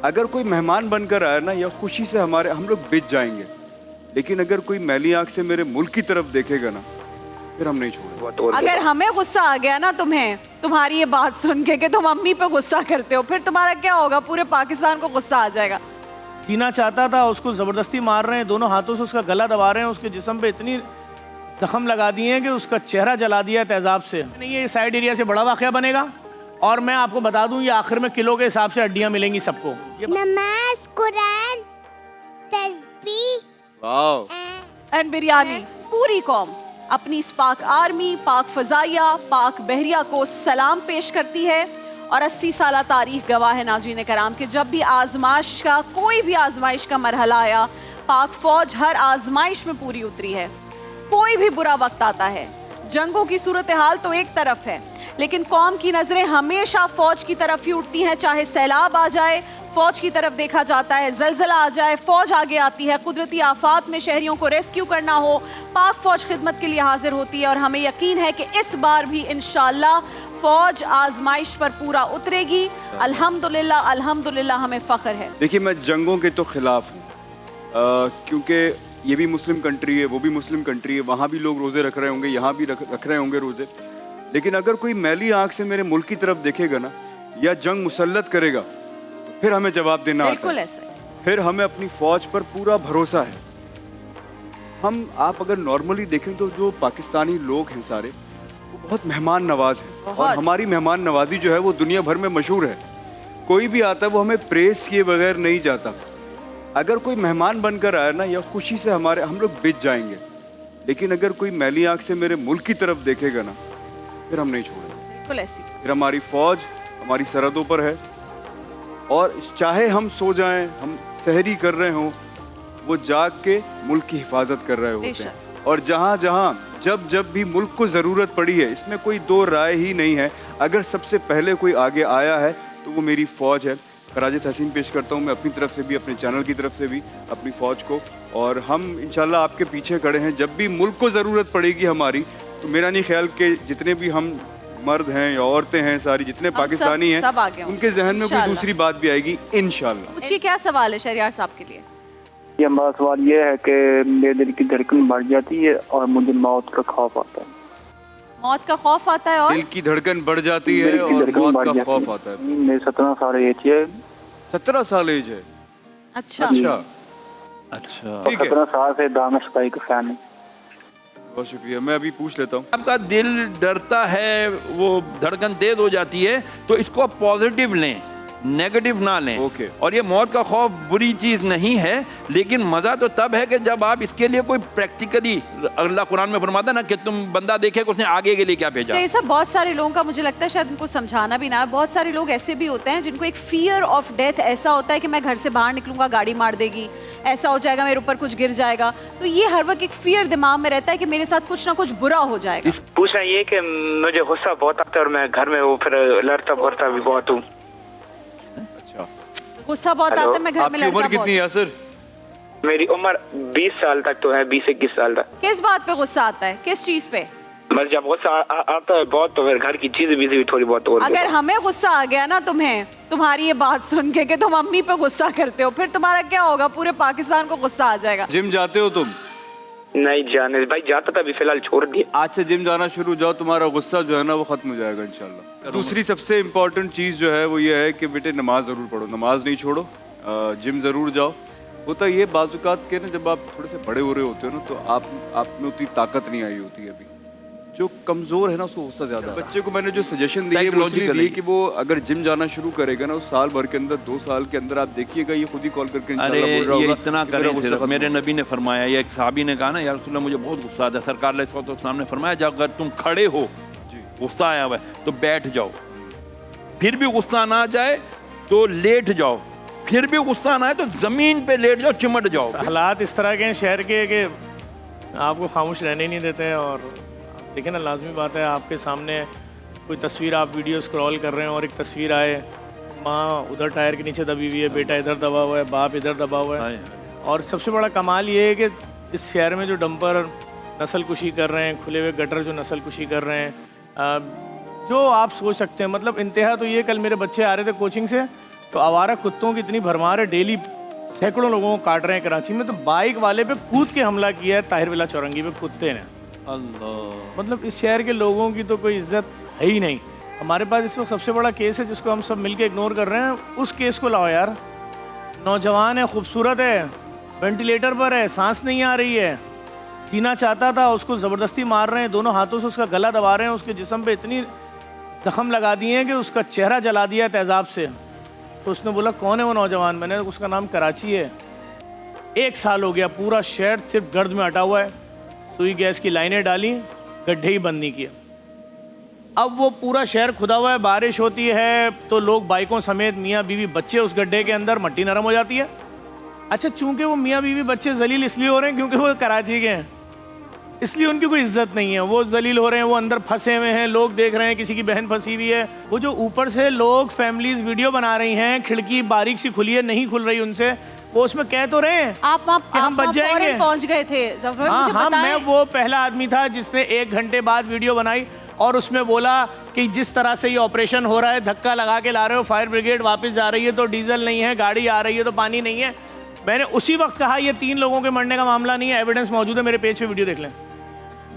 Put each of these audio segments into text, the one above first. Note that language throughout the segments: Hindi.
अगर कोई मेहमान बनकर आए ना, या खुशी से हम लोग बिछ जाएंगे, लेकिन अगर कोई मैली आंख से मेरे मुल्क की तरफ देखेगा ना, फिर हम नहीं छोड़ेंगे। अगर हमें गुस्सा आ गया ना तुम्हारी ये बात सुन के कि तुम अम्मी पे गुस्सा करते हो, फिर तुम्हारा क्या होगा? पूरे पाकिस्तान को गुस्सा आ जाएगा। जीना चाहता था, उसको जबरदस्ती मार रहे हैं, दोनों हाथों से उसका गला दबा रहे हैं, उसके जिस्म पे इतनी जख्म लगा दिए हैं कि उसका चेहरा जला दिया तेजाब से। नहीं, ये साइड एरिया से बड़ा वाकया बनेगा। और मैं आपको बता दूं, ये आखिर में किलो के हिसाब से हड्डियां मिलेंगी सबको। नमाज, कुरान, तस्बीह एंड बिरयानी। पूरी कौम अपनी इस पाक आर्मी, पाक फजाइया, पाक बहरिया को सलाम पेश करती है। और 80 साल तारीख गवाह है नाज़रीन कराम कि जब भी आजमाइश का कोई भी आजमाइश का मरहला आया, पाक फौज हर आजमाइश में पूरी उतरी है। कोई भी बुरा वक्त आता है, जंगों की सूरत हाल तो एक तरफ है, लेकिन कौम की नजरें हमेशा फौज की तरफ ही उठती हैं। चाहे सैलाब आ जाए, फौज की तरफ देखा जाता है, जलजला आ जाए, फौज आगे आती है, कुदरती आफात में शहरियों को रेस्क्यू करना हो, पाक फौज खिदमत के लिए हाजिर होती है। और हमें यकीन है कि इस बार भी इंशाअल्लाह फौज आजमाइश पर पूरा उतरेगी। अल्हम्दुलिल्लाह, अल्हम्दुलिल्लाह, हमें फख्र है। देखिए, मैं जंगों के तो खिलाफ हूँ, क्योंकि ये भी मुस्लिम कंट्री है, वो भी मुस्लिम कंट्री है, वहाँ भी लोग रोज़े रख रहे होंगे, यहाँ भी रख रहे होंगे रोज़े। लेकिन अगर कोई मैली आंख से मेरे मुल्क की तरफ देखेगा ना, या जंग मुसल्लत करेगा, तो फिर हमें जवाब देना आता है। फिर हमें अपनी फौज पर पूरा भरोसा है। आप अगर नॉर्मली देखें तो जो पाकिस्तानी लोग हैं सारे, वो बहुत मेहमान नवाज हैं, और हमारी मेहमान नवाजी जो है वो दुनिया भर में मशहूर है। कोई भी आता है वो हमें प्रेस किए बगैर नहीं जाता। अगर कोई मेहमान बनकर आए ना, या खुशी से हम लोग बिछ जाएंगे, लेकिन अगर कोई मैली आंख से मेरे मुल्क की तरफ देखेगा ना, फिर हम नहीं छोड़ेंगे। बिल्कुल ऐसी। फिर हमारी फौज हमारी सरहदों पर है, और चाहे हम सो जाएं, हम सहरी कर रहे हों, वो जाग के मुल्क की हिफाजत कर रहे होते हैं। और जहाँ जहाँ जब भी मुल्क को ज़रूरत पड़ी है, इसमें कोई दो राय ही नहीं है, अगर सबसे पहले कोई आगे आया है तो वो मेरी फ़ौज है। खराज तहसीन पेश करता हूँ मैं अपनी तरफ से भी, अपने चैनल की तरफ से भी, अपनी फ़ौज को। और हम इंशाल्लाह आपके पीछे खड़े हैं। जब भी मुल्क को ज़रूरत पड़ेगी हमारी, तो मेरा नहीं ख्याल कि जितने भी हम मर्द हैं या औरतें हैं, सारी जितने पाकिस्तानी हैं, उनके जहन में कोई दूसरी बात भी आएगी इंशाल्लाह। उसकी क्या सवाल है शहरियार साहब के लिए? ये हमारा सवाल ये है कि मेरे दिल की धड़कन बढ़ जाती है और मुझे मौत का खौफ आता है। मौत का खौफ आता है? और दिल की धड़कन बढ़ जाती है और मौत का खौफ आता है। मेरे 17 साल एज है। 17 साल एज है? अच्छा अच्छा, 17 साल से दानिश भाई का फैन है। बहुत शुक्रिया। मैं अभी पूछ लेता हूँ। आपका दिल डरता है, वो धड़कन तेज हो जाती है, तो इसको आप पॉजिटिव लें, नेगेटिव ना लें। और ये मौत का खौफ बुरी चीज़ नहीं है, लेकिन मज़ा तो तब है कि जब आप इसके लिए कोई प्रैक्टिकली, अल्लाह कुरान में फरमाता है ना कि तुम बंदा देखे कि उसने आगे के लिए क्या भेजा। तो ये सब बहुत सारे लोगों का, मुझे लगता है शायद उनको समझाना भी ना है। बहुत सारे लोग ऐसे भी होते हैं जिनको एक फियर ऑफ डेथ ऐसा होता है कि मैं घर से बाहर निकलूंगा गाड़ी मार देगी, ऐसा हो जाएगा, मेरे ऊपर कुछ गिर जाएगा। तो ये हर वक्त एक फियर दिमाग में रहता है कि मेरे साथ कुछ ना कुछ बुरा हो जाएगा। पूछना ये कि मुझे गुस्सा बहुत आता है और मैं घर में वो फिर लड़ता बढ़ता भी बहुत हूँ। गुस्सा बहुत आता है, मैं घर में लड़ता बहुत। उम्र कितनी है सर? मेरी उम्र 20 साल तक तो है, 20-21 साल तक। किस बात पे गुस्सा आता है, किस चीज पे? बस जब गुस्सा आता है बहुत, तो फिर घर की चीजें भी थोड़ी बहुत और। अगर हमें गुस्सा आ गया ना तुम्हारी ये बात सुन के कि तुम अम्मी पे गुस्सा करते हो, फिर तुम्हारा क्या होगा? पूरे पाकिस्तान को गुस्सा आ जाएगा। जिम जाते हो तुम? नहीं जाने भाई, जाता था, अभी फिलहाल छोड़ दिया। आज से जिम जाना शुरू जाओ, तुम्हारा गुस्सा जो है ना वो खत्म हो जाएगा इंशाल्लाह। दूसरी सबसे इम्पोर्टेंट चीज़ जो है वो ये है कि बेटे नमाज ज़रूर पढ़ो, नमाज नहीं छोड़ो, जिम ज़रूर जाओ। होता ये बाज़ुकात के ना, जब आप थोड़े से बड़े हो रहे होते हो ना, तो आप में उतनी ताकत नहीं आई होती है। अभी जो कमज़ोर है ना उसको गुस्सा ज़्यादा। बच्चे को मैंने जो सजेशन दी है वो इसलिए दी कि वो अगर जिम जाना शुरू करेगा ना, उस साल भर के अंदर, 2 साल के अंदर, आप देखिएगा ये खुद ही कॉल करके इंशाल्लाह बोल रहा होगा। इतना करें, मेरे नबी ने फरमाया, ये एक सहाबी ने कहा ना, या रसूलल्लाह मुझे बहुत गुस्सा आता है, सरकार अलैहिस्सलाम ने फरमाया जब अगर तुम खड़े हो, गुस्सा आया हुआ है तो बैठ जाओ, फिर भी गुस्सा ना जाए तो लेट जाओ, फिर भी गुस्सा ना आए तो जमीन पे लेट जाओ, चिमट जाओ। हालात इस तरह के हैं शहर के कि आपको खामोश रहने नहीं देते हैं। और देखिए ना, लाजमी बात है, आपके सामने कोई तस्वीर, आप वीडियो स्क्रॉल कर रहे हैं और एक तस्वीर आए, माँ उधर टायर के नीचे दबी हुई है, बेटा इधर दबा हुआ है, बाप इधर दबा हुआ है। और सबसे बड़ा कमाल ये है कि इस शहर में जो डंपर नस्ल कुशी कर रहे हैं, खुले हुए गटर जो नस्ल कुशी कर रहे हैं, जो आप सोच सकते हैं, मतलब इंतहा तो ये, कल मेरे बच्चे आ रहे थे कोचिंग से, तो आवारा कुत्तों की इतनी भरमार है, डेली सैकड़ों लोगों को काट रहे हैं कराची में। तो बाइक वाले पे कूद के हमला किया है ताहिर विला चौरंगी पे कुत्ते ने। अल्लाह, मतलब इस शहर के लोगों की तो कोई इज्जत है ही नहीं। हमारे पास इस वक्त सबसे बड़ा केस है जिसको हम सब मिलके इग्नोर कर रहे हैं, उस केस को लाओ यार। नौजवान है, खूबसूरत है, वेंटिलेटर पर है, सांस नहीं आ रही है, जीना चाहता था, उसको ज़बरदस्ती मार रहे हैं, दोनों हाथों से उसका गला दबा रहे हैं, उसके जिस्म पे इतनी जख्म लगा दिए हैं कि उसका चेहरा जला दिया है तेज़ाब से। तो उसने बोला कौन है वो नौजवान? मैंने उसका नाम कराची है। 1 साल हो गया, पूरा शहर सिर्फ गर्द में अटा हुआ है, सुई गैस की लाइनें डाली, गड्ढे ही बंद नहीं किया। अब वो पूरा शहर खुदा हुआ है, बारिश होती है तो लोग बाइकों समेत मियाँ बीवी बच्चे उस गड्ढे के अंदर, मट्टी नरम हो जाती है। अच्छा, चूंकि वो मियाँ बीवी बच्चे जलील इसलिए हो रहे हैं क्योंकि वो कराची के हैं, इसलिए उनकी कोई इज्जत नहीं है, वो जलील हो रहे हैं, वो अंदर फंसे हुए हैं, लोग देख रहे हैं, किसी की बहन फंसी हुई है। वो जो ऊपर से लोग फैमिलीज वीडियो बना रही हैं, खिड़की बारीक सी खुली है, नहीं खुल रही उनसे, वो उसमें कह तो रहे हैं आप वहाँ कि हम बच जाएंगे। पहुंच गए थे ज़फर, हाँ मुझे हाँ, बताएं। मैं वो पहला आदमी था जिसने 1 घंटे बाद वीडियो बनाई और उसमें बोला कि जिस तरह से ये ऑपरेशन हो रहा है, धक्का लगा के ला रहे हो, फायर ब्रिगेड वापस जा रही है तो डीजल नहीं है, गाड़ी आ रही है तो पानी नहीं है। मैंने उसी वक्त कहा ये 3 लोगों के मरने का मामला नहीं है, एविडेंस मौजूद है, मेरे पेज पे वीडियो देख लें।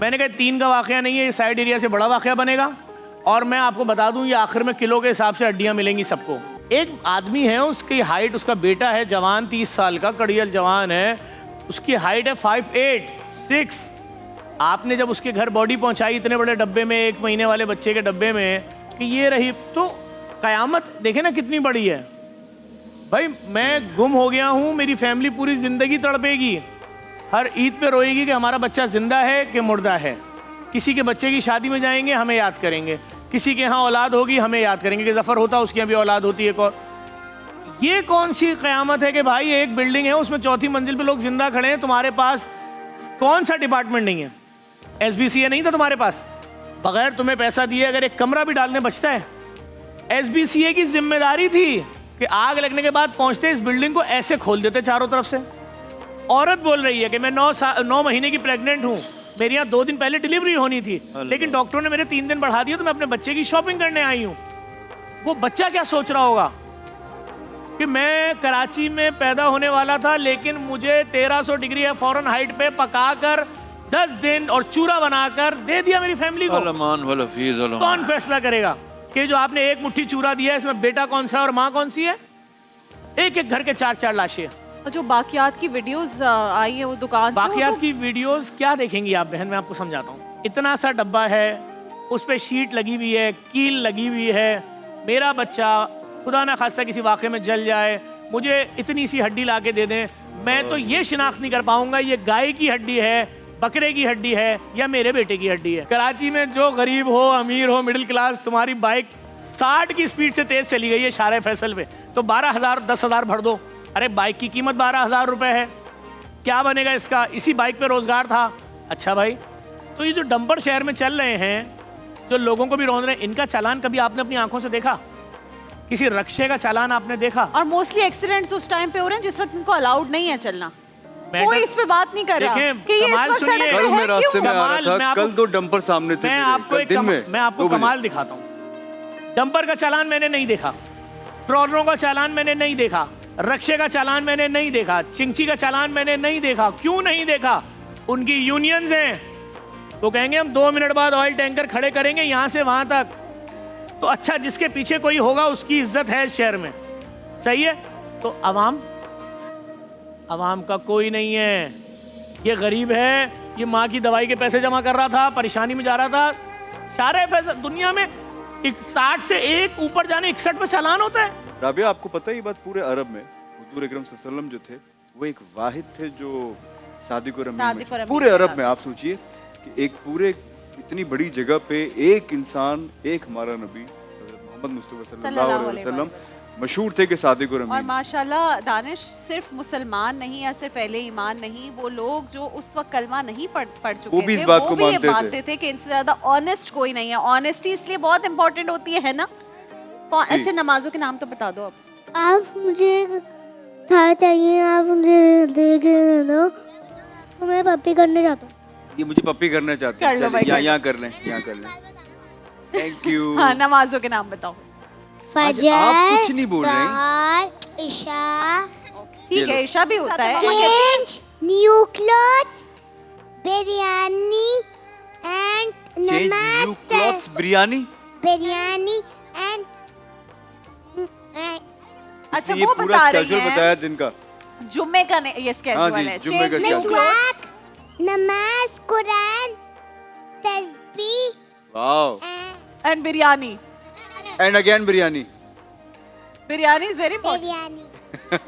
मैंने कहा 3 का वाकया नहीं है, ये साइड एरिया से बड़ा वाकया बनेगा। और मैं आपको बता दूं, ये आखिर में किलो के हिसाब से हड्डियां मिलेंगी सबको। एक आदमी है, उसकी हाइट, उसका बेटा है जवान, 30 साल का कड़ियल जवान है, उसकी हाइट है 5'8", 6। आपने जब उसके घर बॉडी पहुंचाई इतने बड़े डब्बे में, 1 महीने वाले बच्चे के डब्बे में, कि ये रही, तो कयामत देखे ना कितनी बड़ी है। भाई मैं गुम हो गया हूँ, मेरी फैमिली पूरी जिंदगी तड़पेगी, हर ईद पे रोएगी कि हमारा बच्चा जिंदा है कि मुर्दा है। किसी के बच्चे की शादी में जाएंगे, हमें याद करेंगे, किसी के यहाँ औलाद होगी, हमें याद करेंगे कि जफर होता उसके यहाँ भी औलाद होती है। और ये कौन सी क़यामत है कि भाई एक बिल्डिंग है, उसमें 4थी मंजिल पे लोग जिंदा खड़े हैं, तुम्हारे पास कौन सा डिपार्टमेंट नहीं है? SBCA नहीं था तुम्हारे पास? बगैर तुम्हें पैसा दिए अगर एक कमरा भी डालने बचता है। SBCA की जिम्मेदारी थी कि आग लगने के बाद पहुंचते इस बिल्डिंग को ऐसे खोल देते चारों तरफ से। औरत बोल रही है कि मैं 9 महीने की प्रेग्नेंट हूँ, मेरे यहाँ 2 दिन पहले डिलीवरी होनी थी, लेकिन डॉक्टरों ने मेरे 3 दिन बढ़ा दिया, तो मैं अपने बच्चे की शॉपिंग करने आई हूँ। वो बच्चा क्या सोच रहा होगा कि मैं कराची में पैदा होने वाला था, लेकिन मुझे 1300 डिग्री फ़ारेनहाइट पे पकाकर 10 दिन और चूरा बनाकर दे दिया मेरी फैमिली को। कौन फैसला करेगा कि जो आपने 1 मुट्ठी चूरा दिया है, इसमें बेटा कौन सा है और माँ कौन सी है? एक घर के 4 लाशें। जो बाकियात की वीडियोस आई है वो दुकान से, बाकियात की वीडियोस क्या देखेंगी आप बहन? मैं आपको समझाता हूँ। इतना सा डब्बा है, उस पे शीट लगी हुई है, कील लगी हुई है, मेरा बच्चा खुदा ना खास्ता किसी वाक़े में जल जाए, मुझे इतनी सी हड्डी ला के दे दें, मैं तो ये शिनाख्त नहीं कर पाऊंगा ये गाय की हड्डी है, बकरे की हड्डी है या मेरे बेटे की हड्डी है। कराची में जो गरीब हो, अमीर हो, मिडिल क्लास, तुम्हारी बाइक 60 की स्पीड से तेज चली गई है शारे फैसल पे, तो 12,000 10,000 भर दो। अरे बाइक की कीमत 12,000 रुपए है, क्या बनेगा इसका? इसी बाइक पे रोजगार था। अच्छा भाई, तो ये जो डंपर शहर में चल रहे हैं, जो लोगों को भी रौंद रहे हैं, इनका चालान कभी आपने अपनी आंखों से देखा? किसी रक्षे का चालान आपने देखा? और मोस्टली एक्सीडेंट्स उस टाइम पे हो रहे हैं जिस वक्त इनको अलाउड नहीं है चलना। कोई इस पे बात नहीं कर रहा कि ये इस वक्त सड़क पे कल मैं है रास्ते क्यों? में आ रहा था, कल 2 डंपर सामने थे। मैं आपको कमाल दिखाता हूँ। डंपर का चालान मैंने नहीं देखा, ट्रॉलरों का चालान मैंने नहीं देखा, रक्षे का चालान मैंने नहीं देखा, चिंची का चालान मैंने नहीं देखा। क्यों नहीं देखा? उनकी यूनियंस हैं, वो कहेंगे हम 2 मिनट बाद ऑयल टैंकर खड़े करेंगे यहाँ से वहां तक। तो अच्छा, जिसके पीछे कोई होगा उसकी इज्जत है इस शहर में, सही है? तो अवाम का कोई नहीं है। ये गरीब है, ये माँ की दवाई के पैसे जमा कर रहा था, परेशानी में जा रहा था, सारे पैसे दुनिया में 60 से 1 ऊपर जाने 61 पे चालान होता है। राबिया, आपको पता है ये बात पूरे अरब में हुजूर अकरम सल्लल्लाहु अलैहि वसल्लम जो थे वो एक वाहिद थे जो सादिक और अमीन में, पूरे अरब में। आप सोचिए कि एक पूरे इतनी बड़ी जगह पे एक इंसान, एक हमारा नबी मोहम्मद मुस्तफा सल्लल्लाहु अलैहि वसल्लम मशहूर थे कि सादिक और अमीन। और माशाल्लाह दानिश, सिर्फ मुसलमान नहीं या सिर्फ अहले ईमान नहीं, वो लोग जो उस वक्त कलमा नहीं पढ़ चुके वो भी थे, इस बात वो को भी मानते थे कि इनसे ज्यादा ऑनेस्ट कोई नहीं है। ऑनेस्टी इसलिए बहुत इंपॉर्टेंट होती है ना? अच्छा, नमाजों के नाम तो बता दो अब। आप मुझे थाला चाहिए, आप मुझे दे दो, तो मैं पप्पी करने जाता हूँ। ये मुझे पप्पी करना चाहते हैं, यहाँ कर लें, यहाँ कर लें। Thank you. हाँ, नमाजों के नाम बताओ। फजर, आप कुछ नहीं बोल रहे हैं। ज़ोहर, इशा, ठीक है, ईशा भी होता है। change new clothes, biryani and change new clothes, biryani. biryani and अच्छा, ये वो पूरा बता रही स्केड्यूल हैं बताया दिन का। जुम्मे का ये हाँ स्केड्यूल जी, है। जुम्मे का Change new schedule। clothes। miswak, namaz, Quran, tasbih wow, and biryani. And again biryani. Biryani is very important. biryani.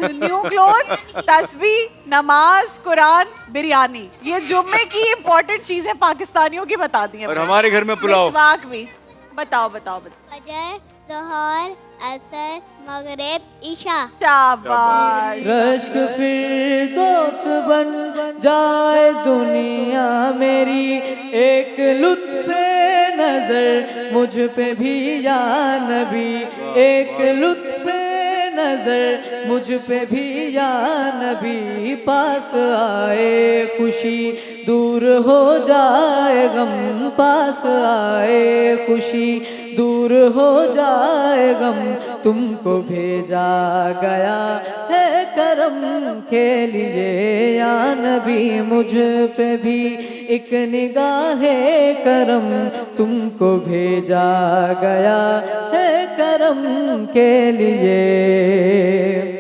New clothes, तस्बीह, नमाज, कुरान, बिरयानी, ये जुम्मे की इंपॉर्टेंट चीजें पाकिस्तानियों की बता दी हैं। और हमारे घर में पुलाव। मिसवाक भी। बताओ बताओ बताओ। फजर, ज़ोहर, असर, मगरिब, इशा। शाबाश। रश्क फिर दोस्त बन जाए दुनिया मेरी, एक लुत्फ़े नजर मुझ पे भी या नबी, एक लुत्फ़े नजर मुझ पे भी या नबी, पास आए खुशी दूर हो जाए गम, पास आए खुशी दूर हो जाए गम, तुमको भेजा गया है करम के लिए या नबी, मुझ पे भी एक निगाहे करम, तुमको भेजा गया है करम के लिए।